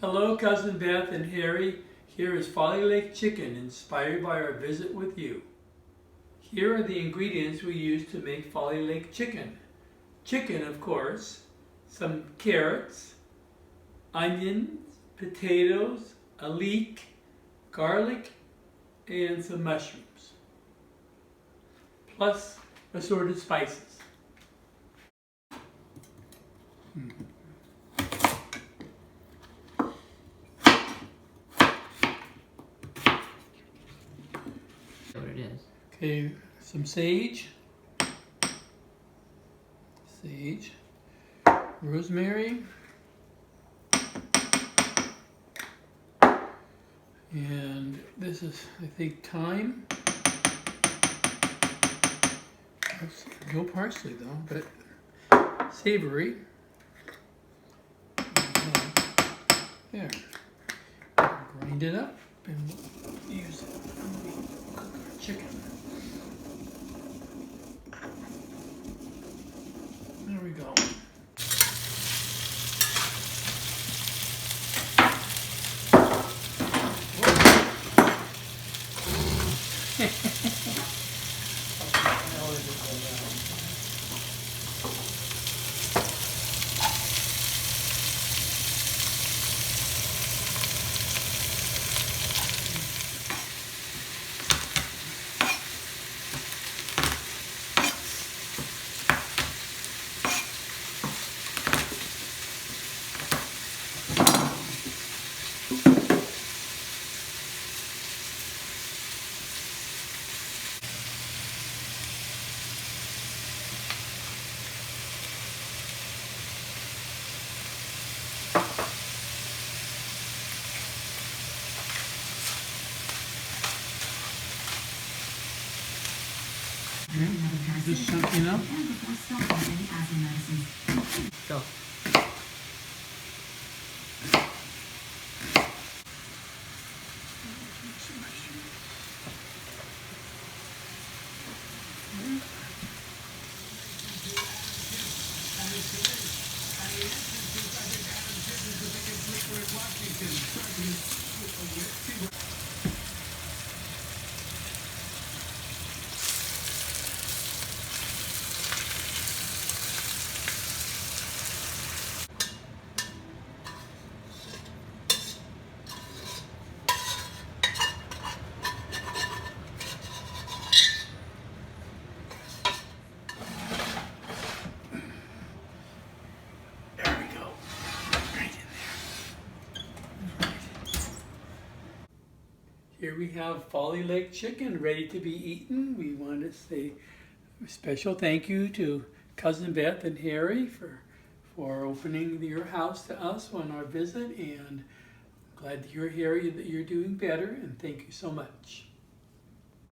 Hello, Cousin Beth and Harry. Here is Folly Lake Chicken, inspired by our visit with you. Here are the ingredients we use to make Folly Lake Chicken. Chicken, of course, some carrots, onions, potatoes, a leek, garlic, and some mushrooms, plus assorted spices. What it is. Okay, some sage, rosemary, and this is, I think, thyme. There's no parsley though, but savory. There. Grind it up and we'll use it when we cook our chicken. There we go. Just something up. Go. There we go. Right in there. Here we have Folly Lake Chicken ready to be eaten. We want to say a special thank you to Cousin Beth and Harry for opening your house to us on our visit, and glad to hear, Harry, that you're doing better, and thank you so much.